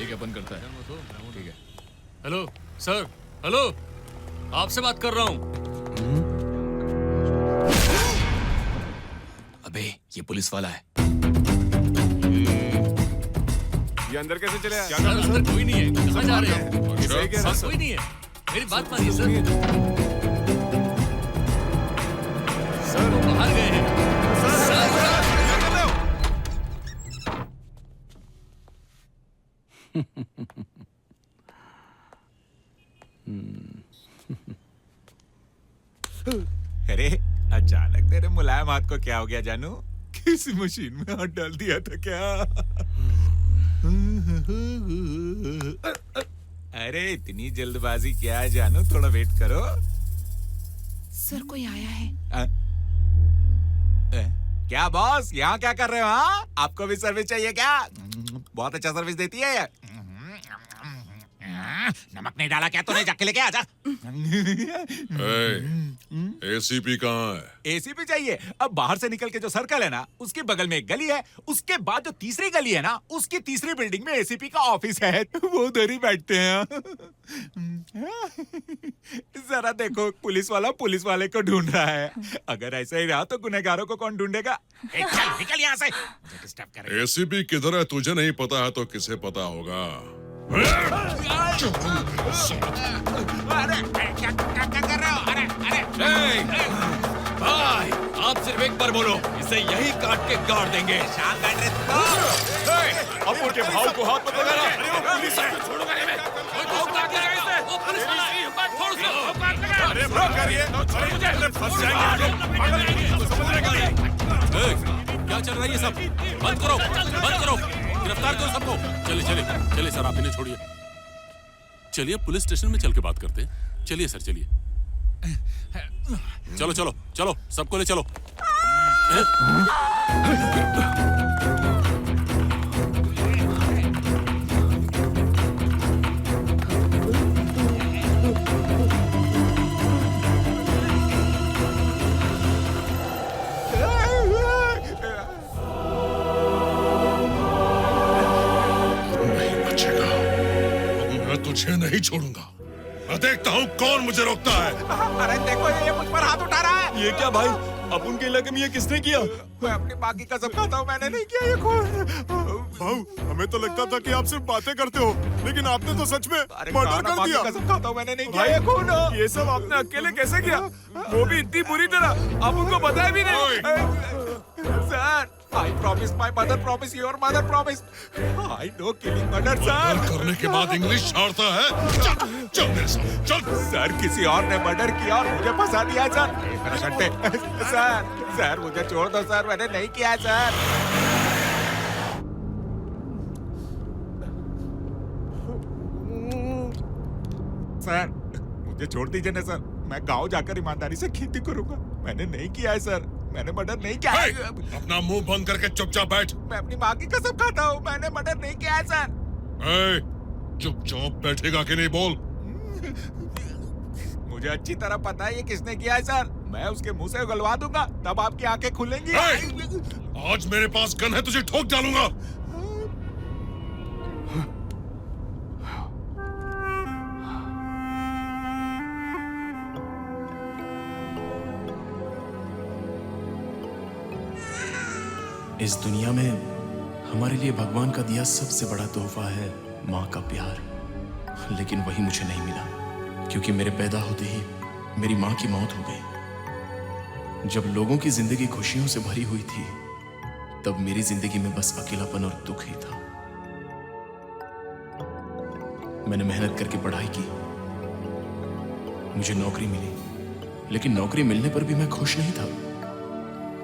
ठीक है, बंद करता है। ठीक है। हेलो सर, हेलो, आपसे बात कर रहा हूँ। अबे ये पुलिस वाला है। ये अंदर कैसे चले आए? सर अंदर कोई नहीं है, कहाँ जा रहे हैं? सही कह रहा है, सर कोई नहीं है, मेरी बात मानिए सर। सर वो बाहर गए हैं। अरे अचानक तेरे मुलायम हाथ को क्या हो गया जानू? किसी मशीन में हाथ डाल दिया था क्या? अरे इतनी जल्दबाजी क्या है जानू? थोड़ा वेट करो। सर कोई आया है। क्या बॉस, यहाँ क्या कर रहे हो? हाँ, आपको भी सर्विस चाहिए क्या? बहुत अच्छा सर्विस देती है ये। नमक नहीं डाला क्या तूने? जाके लेके आजा। एसीपी कहाँ है? एसीपी चाहिए? अब बाहर से निकल के जो सर्कल है ना, उसके बगल में एक गली है, उसके बाद जो तीसरी गली है ना, उसकी तीसरी बिल्डिंग में एसीपी का ऑफिस है। वो उधर ही बैठते हैं। जरा देखो, पुलिस वाला पुलिस वाले को ढूंढ रहा है। अगर ऐसा ही रहा तो गुनहगारों को कौन ढूंढेगा? चल निकल यहाँ से। डिस्टर्ब कर। एसीपी किधर है तुझे नहीं पता है तो किसे पता होगा? अरे क्या कर रहे हो? अरे भाई आप सिर्फ एक बार बोलो, इसे यही काट के गाड़ देंगे। शाम बैठ रहे अब उनके भाव को हाथ मत लगाना। अरे मत करिए, अरे फंस जाएंगे। क्या चल रहा है ये सब? बंद करो, बंद करो, गिरफ्तार करो सबको। चलिए चलिए चलिए सर, आप इन्हें छोड़िए। चलिए पुलिस स्टेशन में चल के बात करते हैं। चलिए सर चलिए। चलो चलो चलो, सबको ले चलो। तुझे नहीं छोड़ूंगा। मैं देखता हूँ कौन मुझे रोकता है। अरे देखो, ये मुझ पर हाथ उठा रहा है। ये क्या भाई? अब उनके इलाके में ये किसने किया? मैं अपनी माँ की कसम खाता हूँ, मैंने नहीं किया ये खून। भाऊ, हमें तो लगता था कि आप सिर्फ बातें करते हो, लेकिन आपने तो सच में मर्डर कर दिया। कसम खाता हूँ, मैंने नहीं किया ये खून। ये सब आपने अकेले कैसे किया? वो भी इतनी बुरी तरह, आप उनको बताया भी नहीं। Sir, I promise my mother promise your mother promise. I know killing murder, sir. करने के बाद इंग्लिश झाड़ता है। चल चल मेरे साथ चल। सर किसी और ने मर्डर किया और मुझे फंसा दिया सर। सर मुझे छोड़ दो सर, मैंने नहीं किया सर। सर मुझे छोड़ दीजिए ना सर, मैं गांव जाकर ईमानदारी से खेती करूंगा। मैंने नहीं किया है सर, मैंने मर्डर नहीं किया है। अपना मुंह बंद करके चुपचाप बैठ। मैं अपनी माँ की कसम खाता हूँ, मैंने मर्डर नहीं किया है सर। चुपचाप बैठेगा कि नहीं बोल। मुझे अच्छी तरह पता है ये किसने किया है सर। मैं उसके मुंह से उगलवा दूंगा, तब आपकी आंखें खुलेंगी। आज मेरे पास गन है, तुझे ठोक डालूंगा। इस दुनिया में हमारे लिए भगवान का दिया सबसे बड़ा तोहफा है माँ का प्यार, लेकिन वही मुझे नहीं मिला, क्योंकि मेरे पैदा होते ही मेरी माँ की मौत हो गई। जब लोगों की जिंदगी खुशियों से भरी हुई थी, तब मेरी जिंदगी में बस अकेलापन और दुख ही था। मैंने मेहनत करके पढ़ाई की, मुझे नौकरी मिली, लेकिन नौकरी मिलने पर भी मैं खुश नहीं था।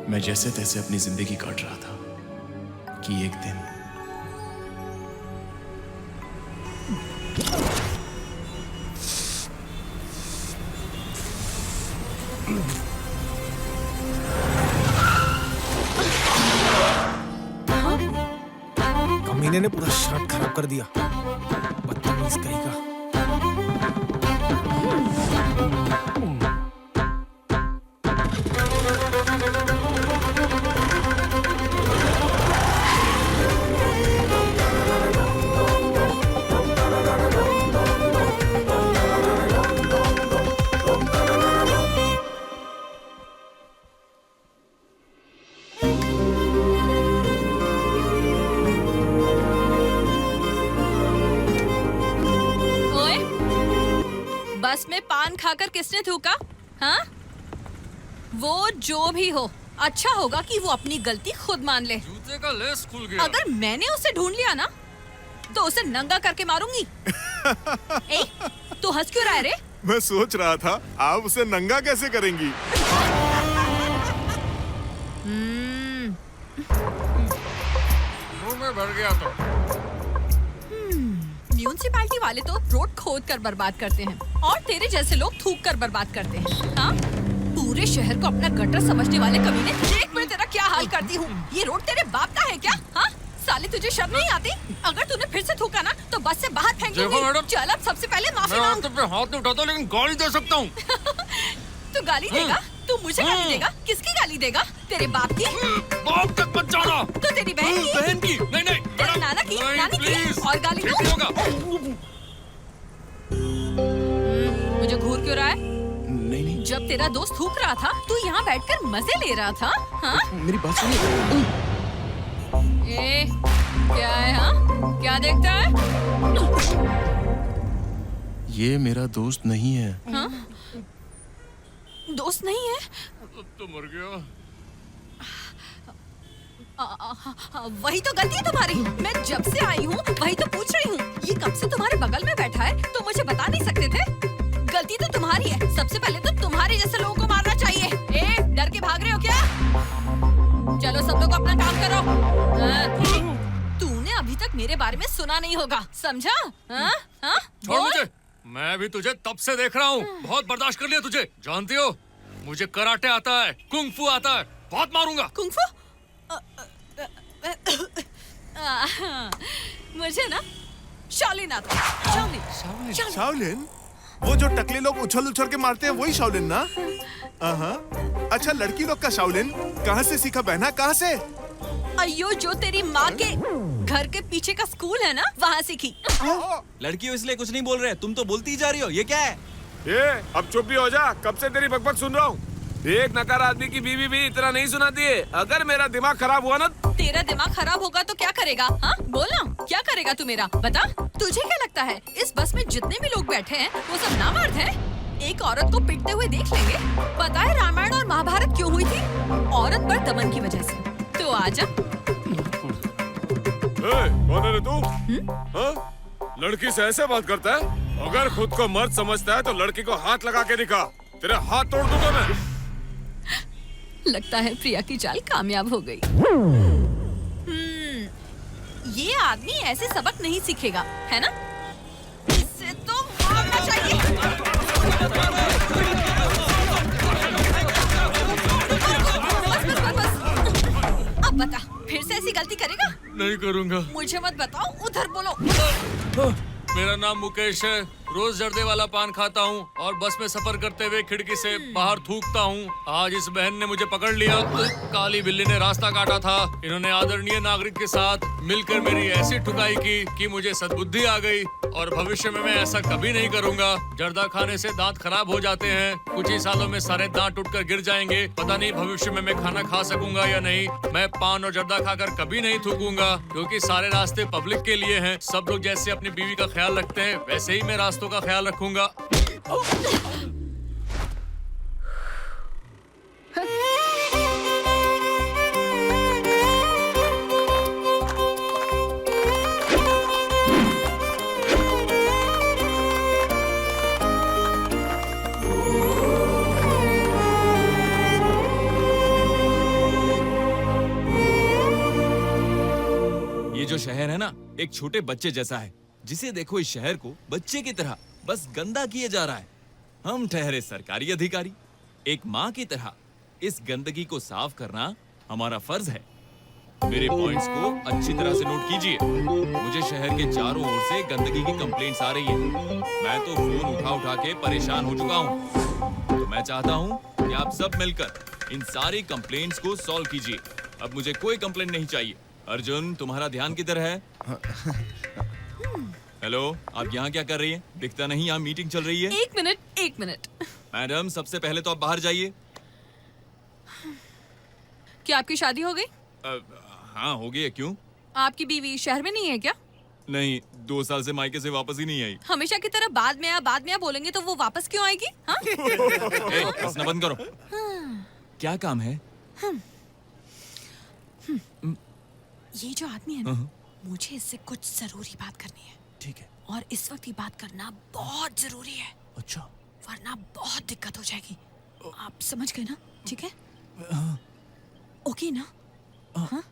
मैं जैसे तैसे अपनी जिंदगी काट रहा था कि एक दिन कमीने ने पूरा शर्ट खराब कर दिया। बदतमीज कहीं का। बस में पान खाकर किसने थूका? हाँ? वो जो भी हो, अच्छा होगा कि वो अपनी गलती खुद मान ले। जूते का लेस खुल गया। अगर मैंने उसे ढूंढ लिया ना, तो उसे नंगा करके मारूंगी। ए, तू हंस क्यों रहा है रे? मैं सोच रहा था आप उसे नंगा कैसे करेंगी। मुंह में भर गया तो। म्यूनिसिपैलिटी वाले तो रोड खोद कर बर्बाद करते हैं और तेरे जैसे लोग थूक कर बर्बाद करते हैं। हाँ? पूरे शहर को अपना गटर समझने वाले कमीने, देख मैं तेरा क्या हाल करती हूँ। ये रोड तेरे बाप का है क्या? हाँ? साले तुझे शर्म नहीं आती? अगर तूने फिर से थूका ना तो बस से बाहर फेंक दूंगी। चल अब सबसे पहले माफी मांग। मैं हाथ नहीं उठाता लेकिन गाली दे सकता हूँ। तू गाली देगा? तू मुझे गाली देगा? किसकी गाली देगा? तेरे बाप की? बाप तक मत जाना। तो तेरी बहन की? बहन की? नहीं नहीं। तेरे नाना की? नानी की? और गाली दूं? मुझे घूर क्यों रहा है? नहीं नहीं, जब तेरा दोस्त थूक रहा था, तू यहाँ बैठकर मजे ले रहा था। हाँ? मेरी बात सुनिए। ए, क्या है? हाँ? क्या देखता है? ये मेरा दोस्त नहीं है। हाँ? दोस्त नहीं है? अब तो मर गया। वही तो गलती है तुम्हारी। मैं जब से आई हूँ वही तो पूछ रही हूँ। ये कब से तुम्हारे बगल में बैठा है तो मुझे बता नहीं सकते थे? गलती तो तुम्हारी है। सबसे पहले तो तुम्हारे जैसे लोगों को मारना चाहिए। ए, डर के भाग रहे हो क्या? चलो सब लोग अपना काम करो। तूने अभी तक मेरे बारे में सुना नहीं होगा, समझा? हाँ? हाँ? छोड़ मुझे। मैं भी तुझे तब से देख रहा हूँ। बहुत बर्दाश्त कर लिया तुझे। जानती हो, मुझे कराटे आता है, कुंग फू आता है। बहुत मारूंगा। कुंग फू? मुझे ना शाओलिन आता है। शाओलिन। शाओलिन? वो जो टकले लोग उछल उछल के मारते हैं वही शाओलिन ना? अच्छा, लड़की लोग का शाओलिन कहाँ से सीखा बहना? कहाँ से? अयो, जो तेरी माँ के घर के पीछे का स्कूल है ना, वहाँ सीखी। लड़की हो इसलिए कुछ नहीं बोल रहे, तुम तो बोलती ही जा रही हो। ये क्या है? ये अब चुप भी हो जा। कब से तेरी बकबक सुन रहा हूँ। एक नकार आदमी की बीवी भी इतना नहीं सुनाती है। अगर मेरा दिमाग खराब हुआ ना। तेरा दिमाग खराब होगा तो क्या करेगा? हाँ, बोलना, क्या करेगा तू मेरा? बता, तुझे क्या लगता है इस बस में जितने भी लोग बैठे हैं वो सब नामर्द हैं? एक औरत को पिटते हुए देख लेंगे। पता है रामायण और महाभारत क्यों हुई थी? औरत पर दमन की वजह से। तो आजा। कौन है रे तू? हाँ? लड़की से ऐसे बात करता है? अगर खुद को मर्द समझता है तो लड़की को हाथ लगा के दिखा। तेरे हाथ तोड़ दूंगा मैं। लगता है प्रिया की चाल कामयाब हो गई। ये आदमी ऐसे सबक नहीं सीखेगा, है ना? इससे तो मारना चाहिए। अब बता, फिर से ऐसी गलती करेगा? नहीं करूँगा। मुझे मत बताओ, उधर बोलो। मेरा नाम मुकेश है। रोज जर्दे वाला पान खाता हूँ और बस में सफर करते हुए खिड़की से बाहर थूकता हूँ। आज इस बहन ने मुझे पकड़ लिया। काली बिल्ली ने रास्ता काटा था। इन्होंने आदरणीय नागरिक के साथ मिलकर मेरी ऐसी ठुकाई की कि मुझे सद्बुद्धि आ गई और भविष्य में मैं ऐसा कभी नहीं करूँगा। जर्दा खाने से दांत खराब हो जाते हैं। कुछ ही सालों में सारे दांत टूटकर गिर जाएंगे। पता नहीं भविष्य में मैं खाना खा सकूंगा या नहीं। मैं पान और जर्दा खाकर कभी नहीं थूकूंगा क्योंकि सारे रास्ते पब्लिक के लिए हैं। सब लोग जैसे अपनी बीवी का ख्याल रखते हैं वैसे ही मैं रास्तों का ख्याल रखूंगा। ये जो शहर है ना, एक छोटे बच्चे जैसा है। जिसे देखो इस शहर को बच्चे की तरह बस गंदा किए जा रहा है। हम ठहरे सरकारी अधिकारी, एक माँ की तरह इस गंदगी को साफ करना हमारा फर्ज है। मेरे पॉइंट्स को अच्छी तरह से नोट कीजिए। मुझे शहर के चारों ओर से गंदगी की कंप्लेंट्स आ रही है। मैं तो फोन उठा उठा के परेशान हो चुका हूँ। तो मैं चाहता हूँ कि आप सब मिलकर इन सारी कंप्लेंट्स को सॉल्व कीजिए। अब मुझे कोई कंप्लेंट नहीं चाहिए। अर्जुन, तुम्हारा ध्यान किधर है? हेलो, आप यहाँ क्या कर रही हैं? दिखता नहीं यहाँ मीटिंग चल रही है। एक मिनट। मैडम, सबसे पहले तो आप बाहर जाइए। क्या आपकी शादी हो गई? हाँ, हो गई है। क्यों? आपकी बीवी शहर में नहीं है क्या? नहीं, 2 साल से मायके से वापस ही नहीं आई। हमेशा की तरह बाद में आ बोलेंगे तो वो वापस क्यों आएगी? हाँ? ए, हंसना बंद करो। क्या काम है? ये जो आदमी है ना, मुझे इससे कुछ जरूरी बात करनी है। ठीक है। और इस वक्त ये बात करना बहुत जरूरी है, अच्छा। वरना बहुत दिक्कत हो जाएगी। आप समझ गए ना? ठीक है? ओके ना? हाँ?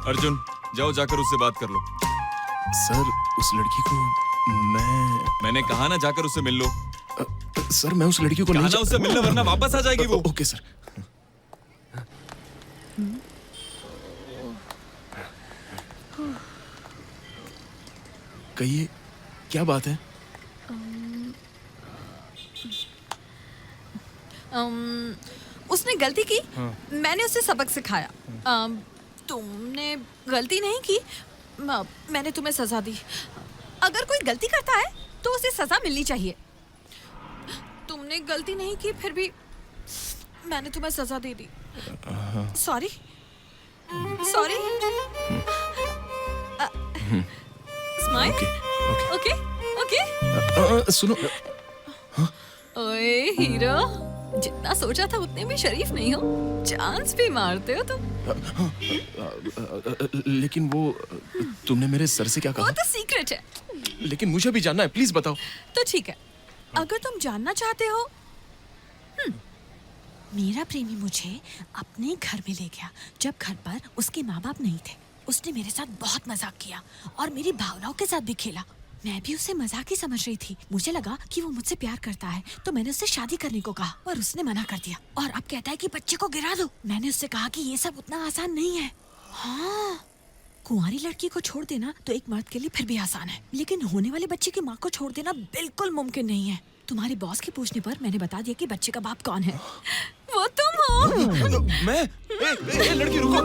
अर्जुन, जाओ जाकर उससे बात कर लो। सर, उस लड़की को मैंने कहा ना, जाकर उससे मिल लो। सर, मैं उस लड़की को कहा नहीं ना उससे मिलना, वरना वापस आ जाएगी वो। Okay sir. कहिए, क्या बात है? उसने गलती की, मैंने उसे सबक सिखाया। तुमने गलती नहीं की, मैंने तुम्हें सजा दी। अगर कोई गलती करता है तो उसे सजा मिलनी चाहिए। तुमने गलती नहीं की, फिर भी मैंने तुम्हें सजा दे दी। Sorry sorry. Smile. Okay okay. सुनो। ओए हीरो, जितना सोचा था उतने भी शरीफ नहीं हो, चांस भी मारते हो तुम। लेकिन वो, तुमने मेरे सर से क्या वो कहा? तो सीक्रेट है। लेकिन मुझे भी जानना है, प्लीज बताओ। तो ठीक है, अगर तुम जानना चाहते हो। मेरा प्रेमी मुझे अपने घर में ले गया जब घर पर उसके माँ बाप नहीं थे। उसने मेरे साथ बहुत मजाक किया और मेरी भावनाओं के साथ भी खेला। मैं भी उसे मजाक ही समझ रही थी। मुझे लगा कि वो मुझसे प्यार करता है, तो मैंने उससे शादी करने को कहा, पर उसने मना कर दिया और अब कहता है कि बच्चे को गिरा दो। मैंने उससे कहा कि ये सब उतना आसान नहीं है। हाँ, कुंवारी लड़की को छोड़ देना तो एक मर्द के लिए फिर भी आसान है, लेकिन होने वाले बच्चे की माँ को छोड़ देना बिल्कुल मुमकिन नहीं है। तुम्हारे बॉस के पूछने पर मैंने बता दिया कि बच्चे का बाप कौन है। वो तुम हो। मैं? ए, लड़की रुको।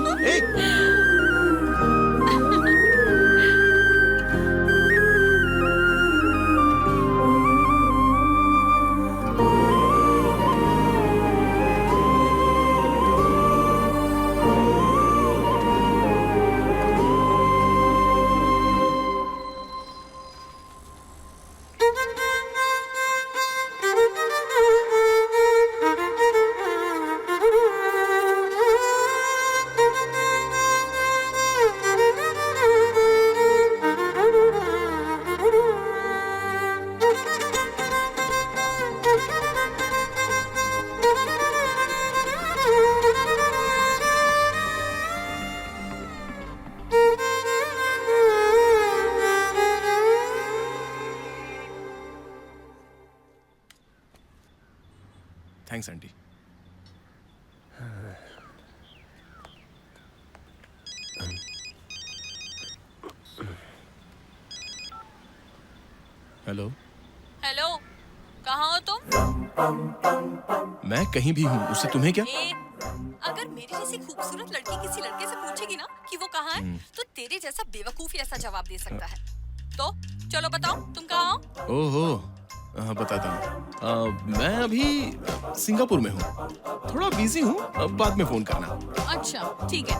Thanks aunty. हेलो। हेलो, कहाँ हो तुम? मैं कहीं भी हूँ, उससे तुम्हें क्या? अगर मेरी जैसी खूबसूरत लड़की किसी लड़के से पूछेगी ना कि वो कहाँ है, तो तेरे जैसा बेवकूफ ऐसा जवाब दे सकता है। तो चलो बताओ, तुम कहाँ हो? ओहो, बताता हूँ। मैं अभी सिंगापुर में हूँ, थोड़ा बिजी हूँ, बाद में फोन करना। अच्छा ठीक है।